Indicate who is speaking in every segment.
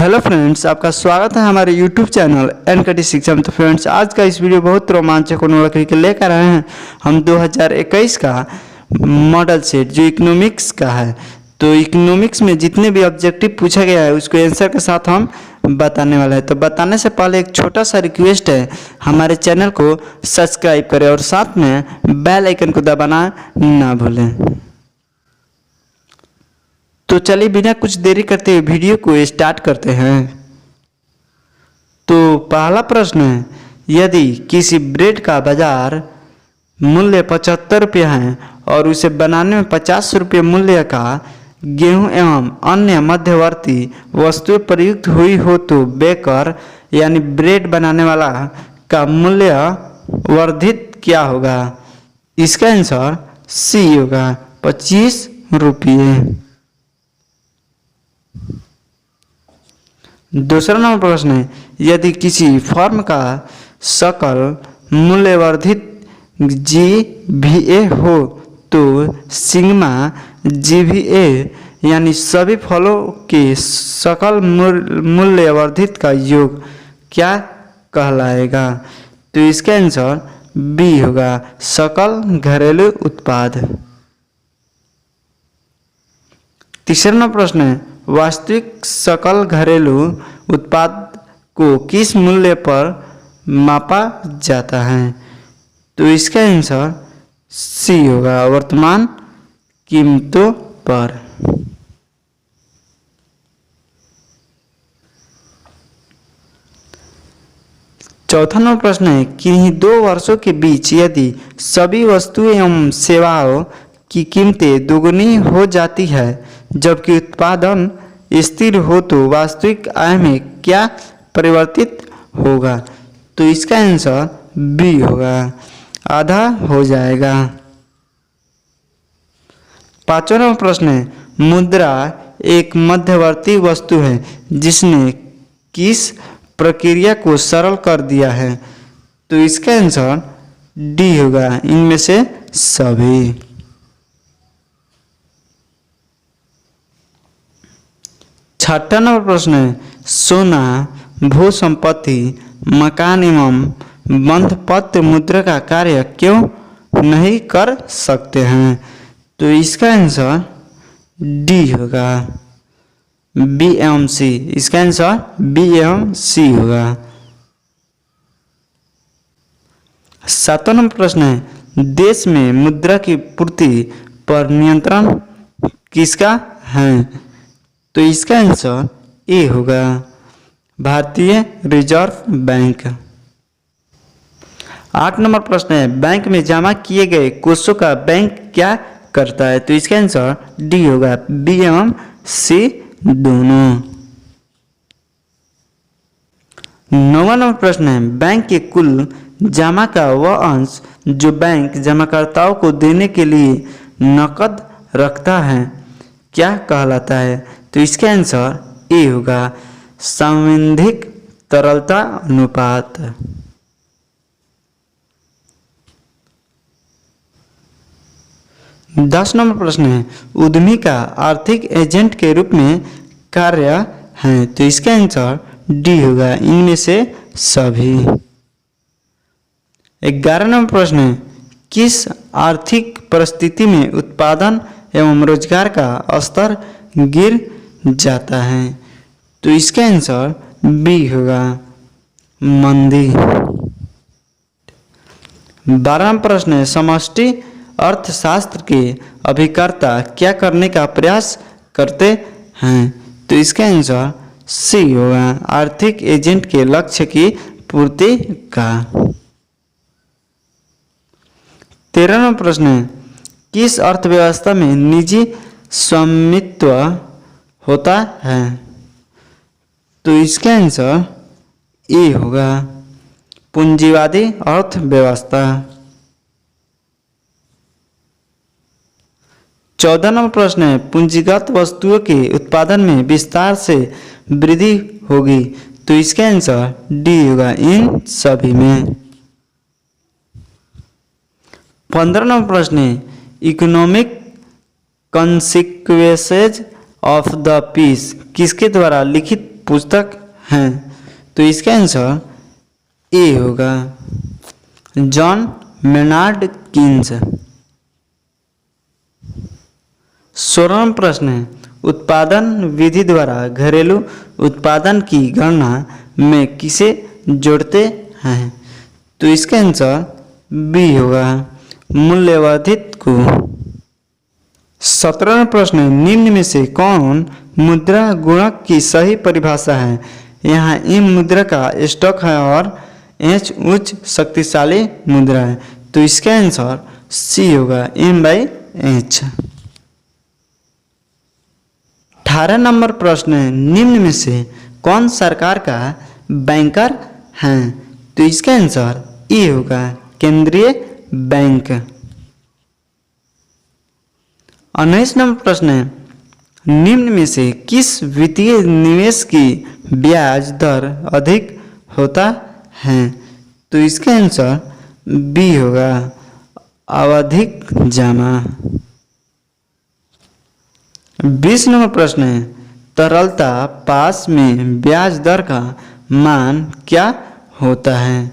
Speaker 1: Hello friends, आपका स्वागत है हमारे यूट्यूब चैनल एनकेटी शिक्षा में। तो फ्रेंड्स, आज का इस वीडियो बहुत रोमांचक होने वाला के लेकर आए हैं हम 2021 का मॉडल सेट जो इकोनॉमिक्स का है। तो इकोनॉमिक्स में जितने भी ऑब्जेक्टिव पूछा गया है उसको आंसर के साथ हम बताने वाले हैं। तो बताने से पहले एक छोटा सा रिक्वेस्ट है, हमारे चैनल को सब्सक्राइब करें और साथ में बेल आइकन को दबाना ना भूलें। तो चलिए बिना कुछ देरी करते हुए वीडियो को स्टार्ट करते हैं। तो पहला प्रश्न है, यदि किसी ब्रेड का बाजार मूल्य 75 रुपये है और उसे बनाने में 50 रुपये मूल्य का गेहूं एवं अन्य मध्यवर्ती वस्तुएं प्रयुक्त हुई हो तो बेकर यानी ब्रेड बनाने वाला का मूल्य वर्धित क्या होगा? इसका आंसर सी होगा, 25 रुपये। दूसरा नंबर प्रश्न है, यदि किसी फर्म का सकल मूल्य वर्धित GVA हो तो सिग्मा GVA यानी सभी फलों के सकल मूल्य वर्धित का योग क्या कहलाएगा? तो इसका आंसर बी होगा, सकल घरेलू उत्पाद। तीसरा नंबर प्रश्न है, वास्तविक सकल घरेलू उत्पाद को किस मूल्य पर मापा जाता है? तो इसका आंसर सी होगा, वर्तमान कीमतों पर। चौथा नंबर प्रश्न है, किन्हीं दो वर्षों के बीच यदि सभी वस्तुएं एवं सेवाओं की कीमतें दोगुनी हो जाती है जबकि उत्पादन स्थिर हो तो वास्तविक आय में क्या परिवर्तित होगा? तो इसका आंसर बी होगा, आधा हो जाएगा। पांचवा नंबर प्रश्न है, मुद्रा एक मध्यवर्ती वस्तु है जिसने किस प्रक्रिया को सरल कर दिया है? तो इसका आंसर डी होगा, इनमें से सभी। छठा नंबर प्रश्न है, सोना, भू संपत्ति, मकान एवं बंधपत्र मुद्रा का कार्य क्यों नहीं कर सकते हैं? तो इसका आंसर डी होगा, बी एवं सी। इसका आंसर बी एवं सी होगा। सातवां नंबर प्रश्न है, देश में मुद्रा की पूर्ति पर नियंत्रण किसका है? तो इसका आंसर ए होगा, भारतीय रिजर्व बैंक। 8 नंबर प्रश्न है, बैंक में जमा किए गए कोषों का बैंक क्या करता है? तो इसका आंसर डी होगा, बी एवं सी दोनों। 9वां नंबर प्रश्न है, बैंक के कुल जमा का वह अंश जो बैंक जमाकर्ताओं को देने के लिए नकद रखता है क्या कहलाता है? तो इसका आंसर ए होगा, सांविधिक तरलता अनुपात। 10 नंबर प्रश्न है, उद्यमी का आर्थिक एजेंट के रूप में कार्य है? तो इसका आंसर डी होगा, इनमें से सभी। 11 नंबर प्रश्न है, किस आर्थिक परिस्थिति में उत्पादन एवं रोजगार का स्तर गिर जाता है? तो इसका आंसर बी होगा, मंदी। 12वां प्रश्न है, समष्टि अर्थशास्त्र के अभिकर्ता क्या करने का प्रयास करते हैं? तो इसका आंसर सी होगा, आर्थिक एजेंट के लक्ष्य की पूर्ति का। 13वां प्रश्न है, किस अर्थव्यवस्था में निजी स्वामित्व होता है? तो इसका आंसर ए होगा, पूंजीवादी अर्थव्यवस्था। 14 नंबर प्रश्न है, पूंजीगत वस्तुओं के उत्पादन में विस्तार से वृद्धि होगी? तो इसका आंसर डी होगा, इन सभी में। 15 नंबर प्रश्न है, economic consequences of the peace किसके द्वारा लिखित पुस्तक हैं। तो इसका आंसर ए होगा, जॉन मेनार्ड कीन्स। 16वां प्रश्न है, उत्पादन विधि द्वारा घरेलू उत्पादन की गणना में किसे जोड़ते हैं? तो इसका आंसर बी होगा, मूल्यवर्धित को। 17वां प्रश्न है, निम्न में से कौन मुद्रा गुणक की सही परिभाषा है? यहाँ एम मुद्रा का स्टॉक है और एच उच्च शक्तिशाली मुद्रा है। तो इसका आंसर सी होगा, M/H। 18 नंबर प्रश्न है, निम्न में से कौन सरकार का बैंकर है? तो इसका आंसर ए होगा, केंद्रीय बैंक। 19 नंबर प्रश्न है, निम्न में से किस वित्तीय निवेश की ब्याज दर अधिक होता है? तो इसका आंसर बी होगा, आवधिक जमा। 20 नंबर प्रश्न है, तरलता पास में ब्याज दर का मान क्या होता है?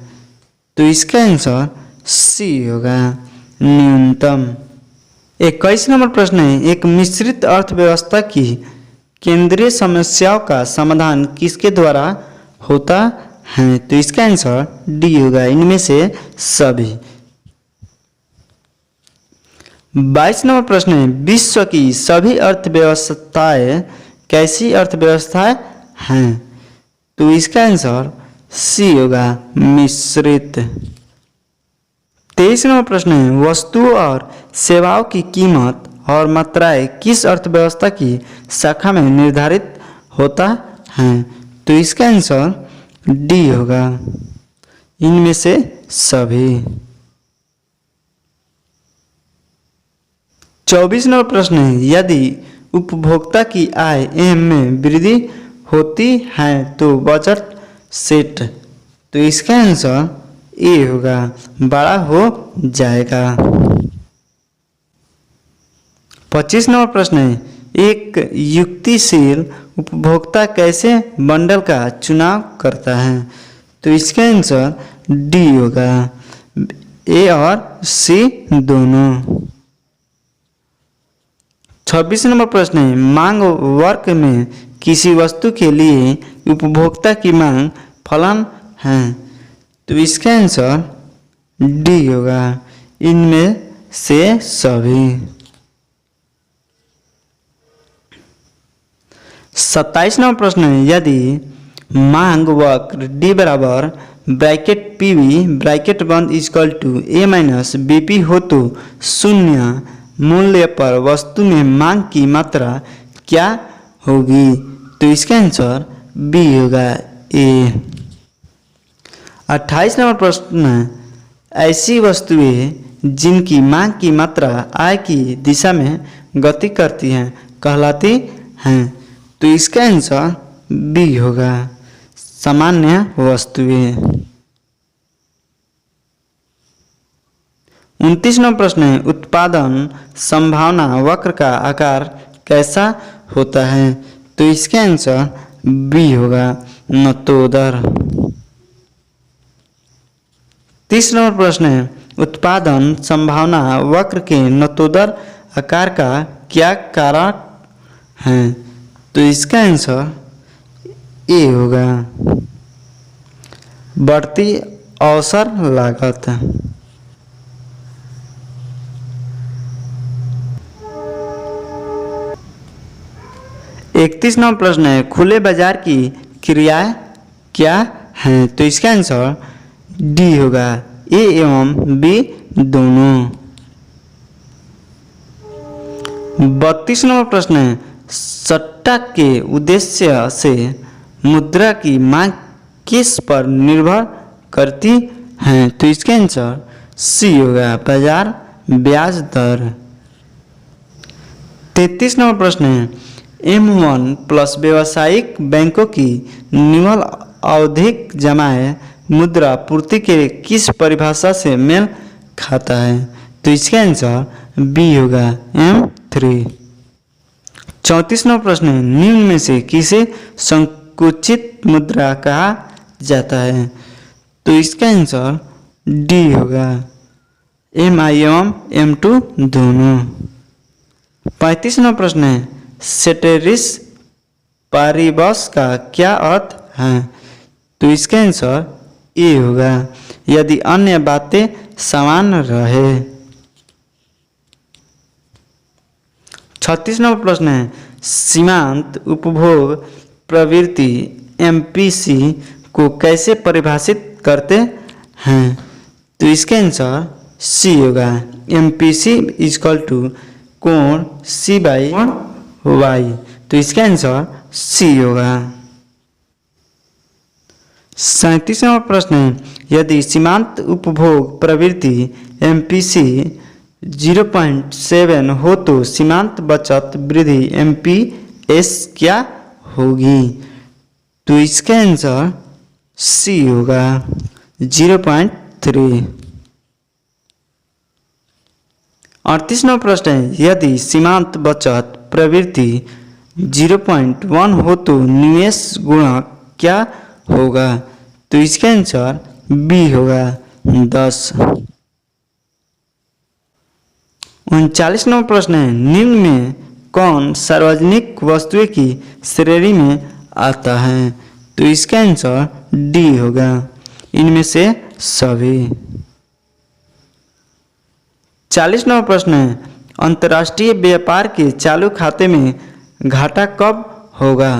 Speaker 1: तो इसका आंसर सी होगा, न्यूनतम। 21 नंबर प्रश्न है, एक मिश्रित अर्थव्यवस्था की केंद्रीय समस्याओं का समाधान किसके द्वारा होता है? तो इसका आंसर डी होगा, इनमें से सभी। 22 नंबर प्रश्न है, विश्व की सभी अर्थव्यवस्थाएं कैसी अर्थव्यवस्थाएं हैं? तो इसका आंसर सी होगा, मिश्रित। 23 नंबर प्रश्न है, वस्तुओं और सेवाओं की कीमत और मात्राएं किस अर्थव्यवस्था की शाखा में निर्धारित होता है? तो इसका आंसर डी होगा, इनमें से सभी। 24 नंबर प्रश्न है, यदि उपभोक्ता की आय एम में वृद्धि होती है तो बजट सेट। तो इसका आंसर ए होगा, बड़ा हो जाएगा। 25 नंबर प्रश्न है, एक युक्तिशील उपभोक्ता कैसे बंडल का चुनाव करता है? तो इसका आंसर डी होगा, ए और सी दोनों। 26 नंबर प्रश्न है, मांग वर्ग में किसी वस्तु के लिए उपभोक्ता की मांग फलन है। तो इसका आंसर डी होगा, इनमें से सभी। 27 नंबर प्रश्न है, यदि मांग वक्र डी बराबर ब्रैकेट पीवी ब्रैकेट बंद equal to a minus BP हो तो शून्य मूल्य पर वस्तु में मांग की मात्रा क्या होगी? तो इसका आंसर बी होगा, ए। 28 नंबर प्रश्न है, ऐसी वस्तुएं जिनकी मांग की मात्रा आय की दिशा में गति करती हैं कहलाती हैं। तो इसका आंसर बी होगा, सामान्य वस्तुएं। 29 नंबर प्रश्न है, उत्पादन संभावना वक्र का आकार कैसा होता है? तो इसका आंसर बी होगा, नतोदर। 30 नंबर प्रश्न है, उत्पादन संभावना वक्र के नतोदर आकार का क्या कारक है? तो इसका आंसर ए होगा, बढ़ती अवसर लागत। 31 नंबर प्रश्न है, खुले बाजार की क्रियाएं क्या हैं? तो इसका आंसर डी होगा, ए एवं बी दोनों। 32 नंबर प्रश्न है, सट्टा के उद्देश्य से मुद्रा की मांग किस पर निर्भर करती है? तो इसका आंसर सी होगा, बाजार ब्याज दर। 33 नंबर प्रश्न है, M1 प्लस व्यावसायिक बैंकों की निवल आवधिक जमाएं मुद्रा पूर्ति के किस परिभाषा से मेल खाता है? तो इसका आंसर बी होगा, M3। 34 नंबर प्रश्न है, निम्न में से किसे संकुचित मुद्रा कहा जाता है। तो इसका आंसर डी होगा, MI एवं M2 दोनों। 35वां प्रश्न है, सेटेरिस पारिबस का क्या अर्थ है? तो इसका आंसर ए होगा, यदि अन्य बातें समान रहे। 36वां प्रश्न है, सीमांत उपभोग प्रवृत्ति MPC को कैसे परिभाषित करते हैं? तो इसका आंसर सी होगा, MPC इक्वल टू कोण C/Y। तो इसका आंसर सी होगा। 37वां प्रश्न है, यदि सीमांत उपभोग प्रवृत्ति MPC 0.7 हो तो सीमांत बचत वृद्धि MPS क्या होगी? तो इसका आंसर सी होगा, 0.3। 38वां प्रश्न है, यदि सीमांत बचत प्रवृत्ति 0.1 हो तो निवेश गुणक क्या होगा? तो इसका आंसर बी होगा, 10। 39वां प्रश्न है, निम्न में कौन सार्वजनिक वस्तुएं की श्रेणी में आता है? तो इसका आंसर डी होगा, इनमें से सभी। 40वां प्रश्न है, अंतर्राष्ट्रीय व्यापार के चालू खाते में घाटा कब होगा?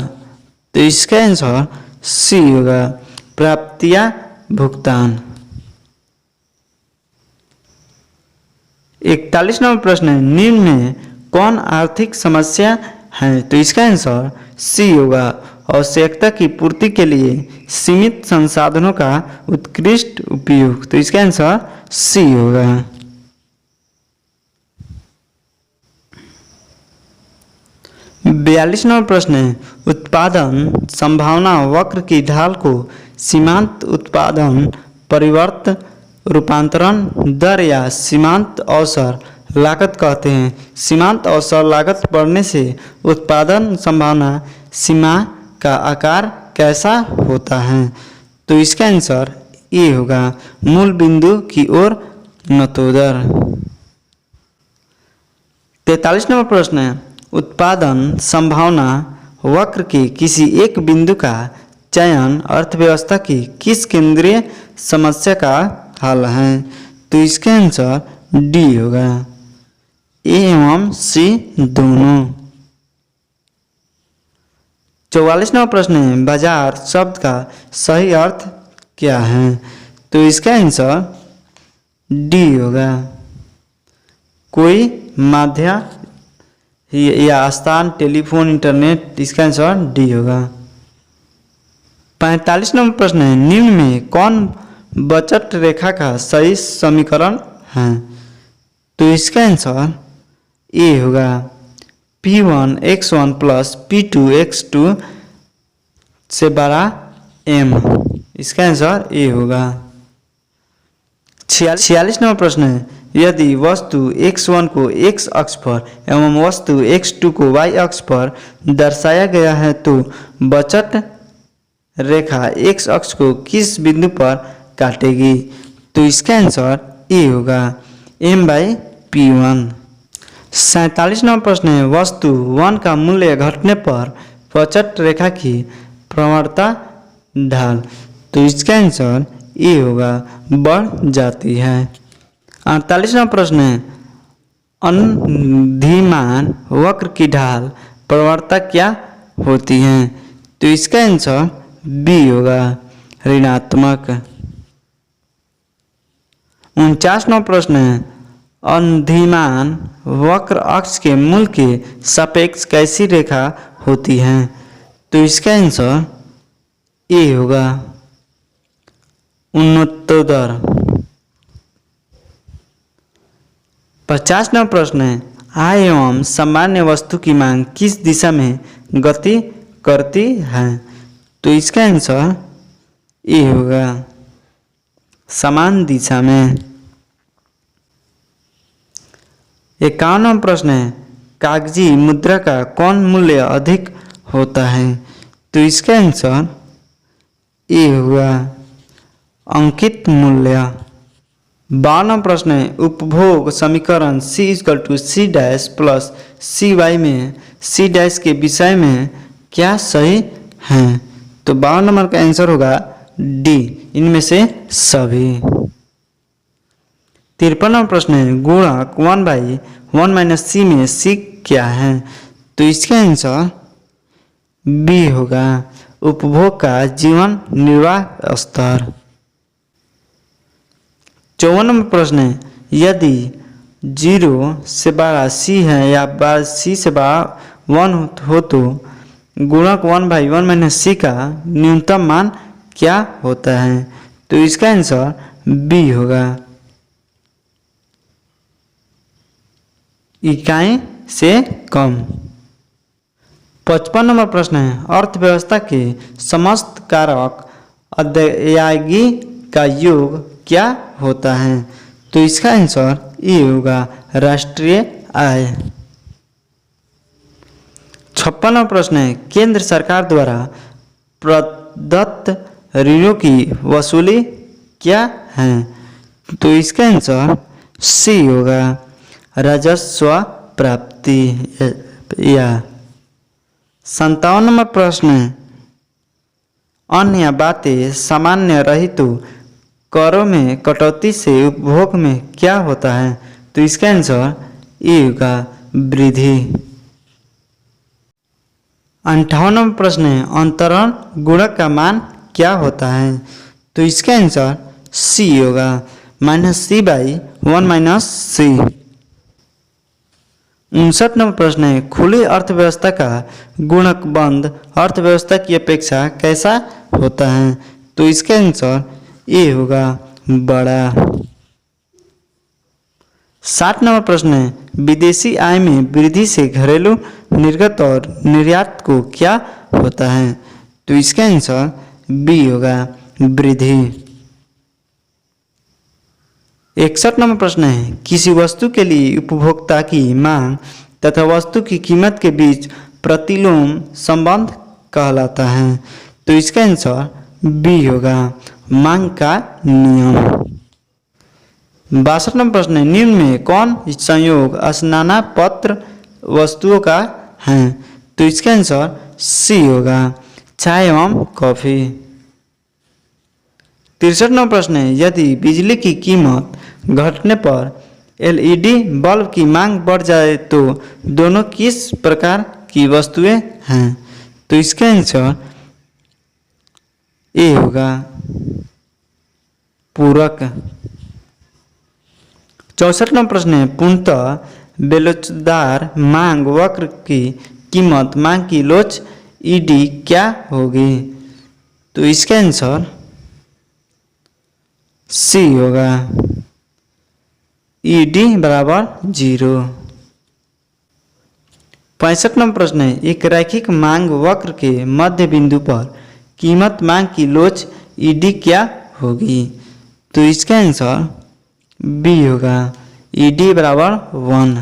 Speaker 1: तो इसका आंसर सी होगा, प्राप्तियां भुगतान। 41वां प्रश्न है, निम्न में कौन आर्थिक समस्या है? तो इसका आंसर सी होगा, आवश्यकता की पूर्ति के लिए सीमित संसाधनों का उत्कृष्ट उपयोग। तो इसका आंसर सी होगा। 42वां प्रश्न है, उत्पादन संभावना वक्र की ढाल को सीमांत उत्पादन परिवर्त रूपांतरण दर या सीमांत अवसर लागत कहते हैं। सीमांत अवसर लागत बढ़ने से उत्पादन संभावना सीमा का आकार कैसा होता है? तो इसका आंसर ए होगा, मूल बिंदु की ओर नतोदर। 43वां प्रश्न है, उत्पादन संभावना वक्र के किसी एक बिंदु का चयन अर्थव्यवस्था की किस केंद्रीय समस्या का हल है? तो इसका आंसर डी होगा, ए एवं सी दोनों। 44वां प्रश्न है, बाजार शब्द का सही अर्थ क्या है? तो इसका आंसर डी होगा, कोई माध्य या स्थान, टेलीफोन, इंटरनेट। इसका आंसर डी होगा। 45वां प्रश्न है, निम्न में कौन बचत रेखा का सही समीकरण है? तो इसका आंसर ए होगा, P1x1 प्लस P2x2 से बड़ा M। इसका आंसर ए होगा। 46वां प्रश्न है, यदि वस्तु x1 को x अक्ष पर एवं वस्तु x2 को y अक्ष पर दर्शाया गया है तो बचत रेखा x अक्ष को किस बिंदु पर काटेगी? तो इसका आंसर ए होगा, M/P1। 47वां प्रश्न है, वस्तु 1 का मूल्य घटने पर बचत रेखा की प्रवणता ढाल। तो इसका आंसर ए होगा, बढ़ जाती है। 48वां प्रश्न है, अनुधीमान वक्र की ढाल प्रवणता क्या होती है? तो इसका आंसर बी होगा, ऋणात्मक। 49वां प्रश्न है, अनुधीमान वक्र अक्ष के मूल के सापेक्ष कैसी रेखा होती है? तो इसका आंसर ए होगा, उन्नतोदर। 50वां प्रश्न है, आय एवं सामान्य वस्तु की मांग किस दिशा में गति करती है? तो इसका आंसर ए होगा, समान दिशा में। 51वां प्रश्न है, कागजी मुद्रा का कौन मूल्य अधिक होता है? तो तो इसका आंसर ए हुआ अंकित मूल्य। 52वां प्रश्न है उपभोग समीकरण C = C डैश प्लस सी वाई में C डैश के विषय में क्या सही है? तो 52 नंबर का आंसर होगा डी, इनमें से सभी। 53वां प्रश्न है गुणक 1/1 - c में c क्या है? तो इसका आंसर बी होगा उपभोग का जीवन निर्वाह स्तर। 54 नंबर प्रश्न है यदि 0 से बड़ा c है या c से बड़ा 1 हो तो गुणक 1/1 - c का न्यूनतम मान क्या होता है? तो इसका आंसर बी होगा इकाई से कम। 55 नंबर प्रश्न है अर्थव्यवस्था के समस्त कारक अदायगी का योग क्या होता है? तो इसका आंसर ये होगा राष्ट्रीय आय। 56वां प्रश्न है केंद्र सरकार द्वारा प्रदत्त ऋणों की वसूली क्या है? तो इसका आंसर सी होगा राजस्व प्राप्ति। या 57 नंबर प्रश्न है अन्य बातें सामान्य रही तो करों में कटौती से उपभोग में क्या होता है? तो इसका आंसर ए होगा वृद्धि। 58 नंबर प्रश्न है अंतरण गुणक का मान क्या होता है? तो इसका आंसर सी होगा -c/1 - c। 59 नंबर प्रश्न है खुली अर्थव्यवस्था का गुणक बंद अर्थव्यवस्था की अपेक्षा कैसा होता है? तो इसका आंसर ए होगा बड़ा। 60 नंबर प्रश्न है विदेशी आय में वृद्धि से घरेलू निर्गत और निर्यात को क्या होता है? तो इसका आंसर बी होगा वृद्धि। 61 नंबर प्रश्न है किसी वस्तु के लिए उपभोक्ता की मांग तथा वस्तु की कीमत के बीच प्रतिलोम संबंध कहलाता है। तो इसका आंसर बी होगा मांग का नियम। 62 नंबर प्रश्न है निम्न में कौन संयोग स्नानापत्र वस्तुओं का है? तो इसका आंसर सी होगा चाय एवं कॉफी। 63 नंबर प्रश्न है यदि बिजली की कीमत घटने पर एलईडी बल्ब की मांग बढ़ जाए तो दोनों किस प्रकार की वस्तुएं हैं? तो इसका आंसर ए होगा पूरक। 64 नंबर प्रश्न है पूर्णतः बेलोचदार मांग वक्र की कीमत मांग की लोच ईडी क्या होगी? तो इसका आंसर सी होगा ईडी = 0। 65 नंबर प्रश्न है एक रैखिक मांग वक्र के मध्य बिंदु पर कीमत मांग की लोच ईडी क्या होगी? तो इसका आंसर बी होगा ईडी = 1।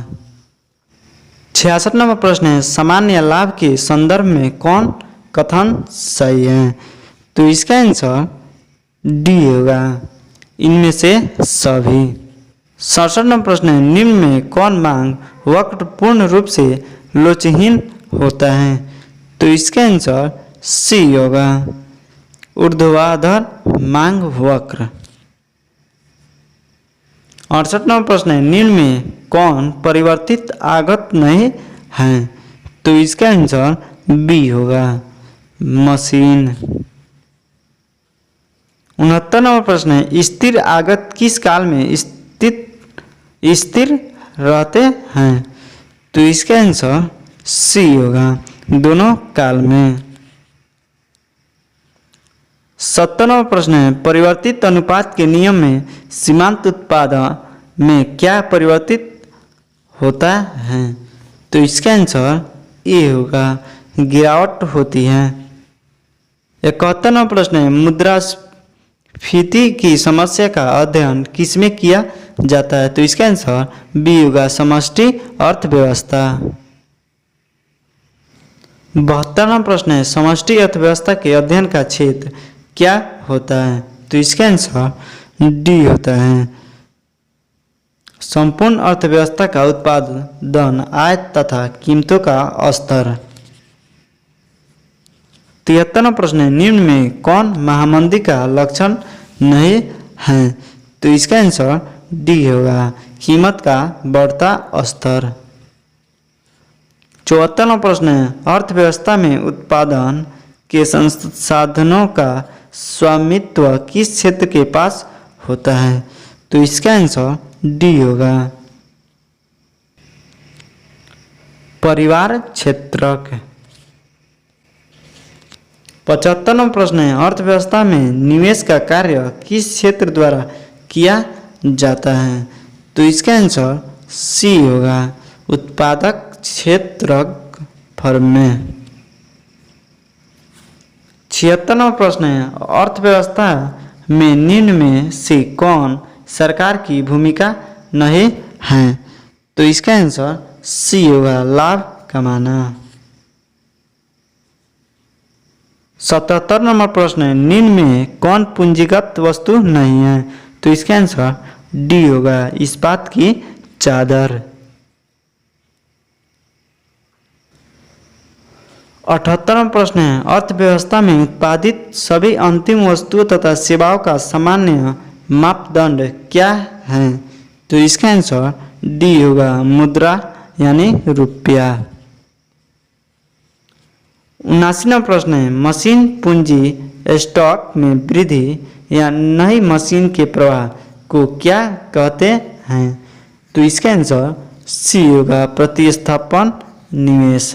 Speaker 1: 66 नंबर प्रश्न है सामान्य लाभ के संदर्भ में कौन कथन सही है? तो इसका आंसर डी होगा इनमें से सभी। 67 नंबर प्रश्न है निम्न में कौन मांग वक्र पूर्ण रूप से लोचहीन होता है? तो इसका आंसर सी होगा ऊर्ध्वाधर मांग वक्र। 68 नंबर प्रश्न है निम्न में कौन परिवर्तित आगत नहीं है? तो इसका आंसर बी होगा मशीन। 69 नंबर प्रश्न है स्थिर आगत किस काल में स्थिर रहते हैं? तो इसका आंसर सी होगा दोनों काल में। 70 नंबर प्रश्न है परिवर्तित अनुपात के नियम में सीमांत उत्पादन में क्या परिवर्तित होता है? तो इसका आंसर ए होगा गिरावट होती है। 71 नंबर प्रश्न है मुद्रास्फीति की समस्या का अध्ययन किसमें किया जाता है? तो इसका आंसर बी होगा समष्टि अर्थव्यवस्था। 72वां प्रश्न है समष्टि अर्थव्यवस्था के अध्ययन का क्षेत्र क्या होता है? तो इसका आंसर डी होता है। संपूर्ण अर्थव्यवस्था का उत्पादन, आय तथा कीमतों का स्तर। 73वां प्रश्न है निम्न में कौन महामंदी का लक्षण नहीं है? तो इसका आंसर डी होगा, कीमत का बढ़ता स्तर। 74वां प्रश्न है अर्थव्यवस्था में उत्पादन के संसाधनों का स्वामित्व किस क्षेत्र के पास होता है? तो इसका आंसर डी होगा, परिवार क्षेत्रक। 75वां प्रश्न है अर्थव्यवस्था में निवेश का कार्य किस क्षेत्र द्वारा किया जाता है? तो इसका आंसर सी होगा, उत्पादक क्षेत्र फर्म में। 76वां प्रश्न है अर्थव्यवस्था में निम्न में से कौन सरकार की भूमिका नहीं है? तो इसका आंसर सी होगा, लाभ कमाना। 77 नंबर प्रश्न है निम्न में कौन पूंजीगत वस्तु नहीं है? तो इसका आंसर डी होगा, इस्पात की चादर। 78वां प्रश्न है अर्थव्यवस्था में उत्पादित सभी अंतिम वस्तुओं तथा सेवाओं का सामान्य मापदंड क्या है? तो इसका आंसर डी होगा, मुद्रा यानी रुपया। 79वां प्रश्न है मशीन पूंजी स्टॉक में वृद्धि या नई मशीन के प्रवाह को क्या कहते हैं? तो इसका आंसर सी होगा, प्रतिस्थापन निवेश।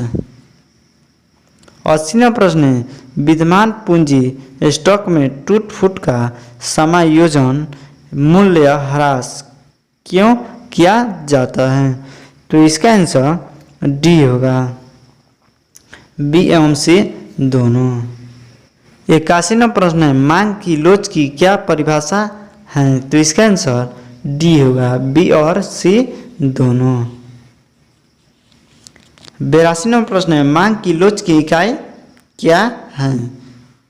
Speaker 1: 80वां प्रश्न है विद्यमान पूंजी स्टॉक में टूट फूट का समायोजन मूल्य ह्रास क्यों किया जाता है? तो इसका आंसर डी होगा, बी एवं सी दोनों। 81वां प्रश्न है मांग की लोच की क्या परिभाषा है? तो इसका आंसर डी होगा, बी और सी दोनों। 82वां प्रश्न है मांग की लोच की इकाई क्या है?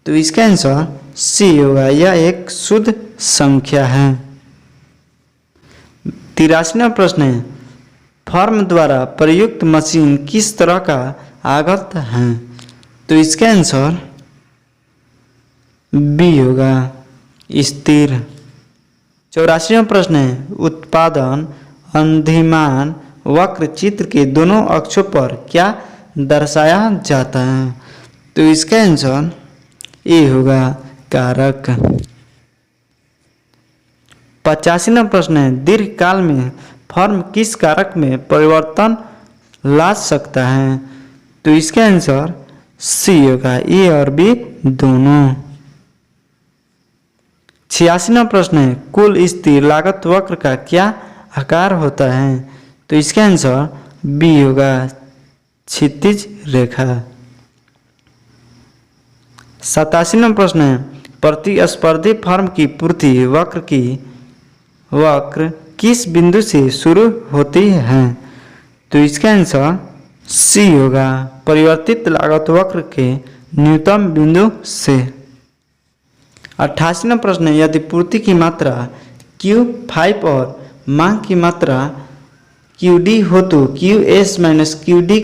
Speaker 1: तो इसका आंसर सी होगा, यह एक शुद्ध संख्या है। 83वां प्रश्न है फर्म द्वारा प्रयुक्त मशीन किस तरह का आगत है? तो इसका आंसर बी होगा, स्थिर। 84वां प्रश्न है उत्पादन अधिमान वक्र चित्र के दोनों अक्षों पर क्या दर्शाया जाता है? तो इसका आंसर ए होगा, कारक। 85वां प्रश्न है दीर्घकाल में फर्म किस कारक में परिवर्तन ला सकता है? तो इसका आंसर सी होगा, ए और बी दोनों। 86वां प्रश्न है कुल स्थिर लागत वक्र का क्या आकार होता है? तो इसका आंसर बी होगा, क्षैतिज रेखा। 87वां प्रश्न है प्रतिस्पर्धी फर्म की पूर्ति वक्र किस बिंदु से शुरू होती है? तो इसका आंसर सी होगा, परिवर्तित लागत वक्र के न्यूनतम बिंदु से। 88वां प्रश्न है यदि पूर्ति की मात्रा Q5 और मांग की मात्रा QD हो तो QS माइनस QD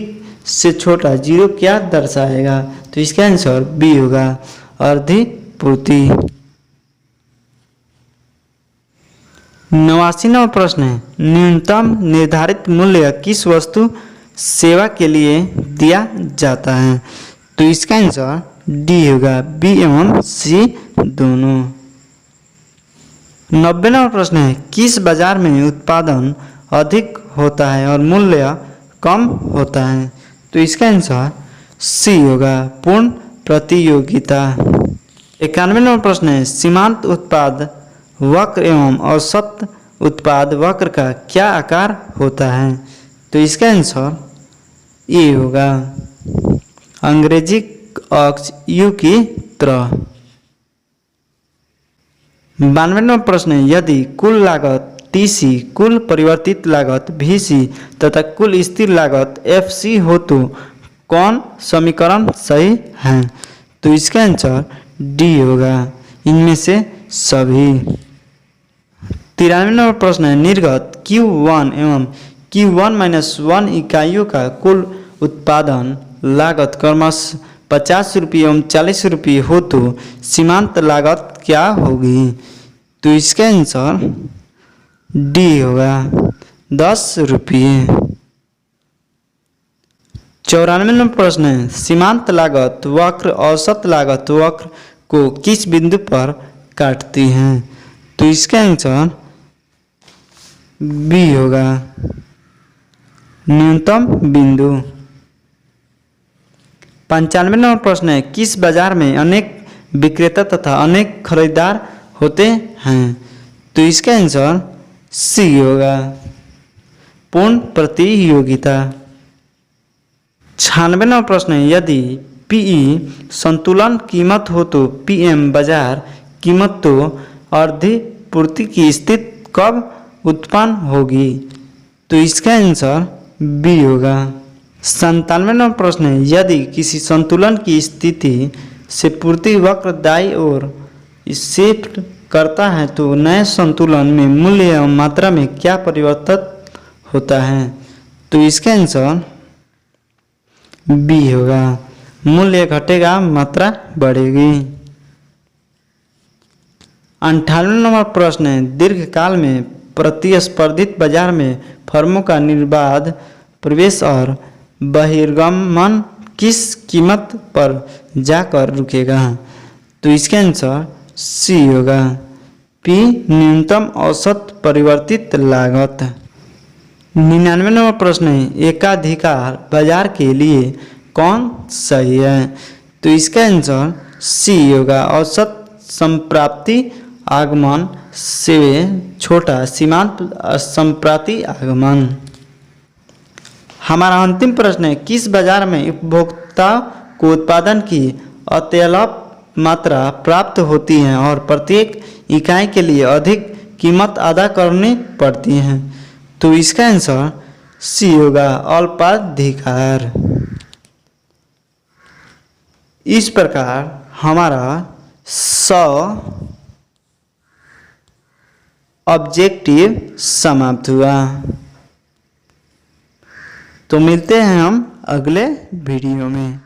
Speaker 1: से छोटा जीरो क्या दर्शाएगा? तो इसका आंसर बी होगा, अर्धी पूर्ति। 89वां प्रश्न है न्यूनतम निर्धारित मूल्य किस वस्तु सेवा के लिए दिया जाता है? तो इसका आंसर डी होगा, बी एवं सी दोनों। 90वां प्रश्न है किस बाजार में उत्पादन अधिक होता है और मूल्य कम होता है? तो इसका आंसर सी होगा, पूर्ण प्रतियोगिता। 91वां प्रश्न है सीमांत उत्पाद वक्र एवं औसत उत्पाद वक्र का क्या आकार होता है? तो इसका आंसर ए होगा, अंग्रेजी अक्ष यू की तरह। 92वां प्रश्न है यदि कुल लागत TC, कुल परिवर्तित लागत VC तथा कुल स्थिर लागत FC हो तो कौन समीकरण सही है? तो इसका आंसर डी होगा, इनमें से सभी। 93 नंबर प्रश्न है, निर्गत Q1 एवं Q1-1 इकाइयों का कुल उत्पादन लागत क्रमशः 50 रुपये एवं 40 रुपये हो तो सीमांत लागत क्या होगी? तो इसका आंसर डी होगा, 10 रुपये। 94 नंबर प्रश्न है, सीमांत लागत वक्र औसत लागत वक्र को किस बिंदु पर काटती है? तो इसका आंसर बी होगा, न्यूनतम बिंदु। 95 नंबर प्रश्न है, किस बाजार में अनेक विक्रेता तथा अनेक खरीदार होते हैं? तो इसका आंसर सी होगा, पूर्ण प्रतियोगिता। 96 नंबर प्रश्न है, यदि पीई संतुलन कीमत हो तो पीएम बाजार कीमत तो अर्धी पूर्ति की स्थिति कब उत्पन्न होगी? तो इसका आंसर बी होगा। 97 नंबर प्रश्न है, यदि किसी संतुलन की स्थिति से पूर्ति वक्र दाईं ओर शिफ्ट करता है तो नए संतुलन में मूल्य एवं मात्रा में क्या परिवर्तन होता है? तो इसका आंसर बी होगा, मूल्य घटेगा मात्रा बढ़ेगी। 98 नंबर प्रश्न है, दीर्घकाल में प्रतिस्पर्धित बाजार में फर्मों का निर्बाध प्रवेश और बहिर्गमन किस कीमत पर जाकर रुकेगा? तो इसका आंसर सी होगा, पी न्यूनतम औसत परिवर्तित लागत। 99 नंबर प्रश्न है, एकाधिकार बाजार के लिए कौन सही है? तो इसका आंसर सी होगा, औसत संप्राप्ति आगमन से छोटा सीमांत संप्राप्ति आगमन। हमारा अंतिम प्रश्न है, किस बाजार में उपभोक्ता को उत्पादन की अत्यल्प मात्रा प्राप्त होती है और प्रत्येक इकाई के लिए अधिक कीमत अदा करनी पड़ती है? तो इसका आंसर सी होगा, अल्पाधिकार। इस प्रकार हमारा 100 ऑब्जेक्टिव समाप्त हुआ। तो मिलते हैं हम अगले वीडियो में।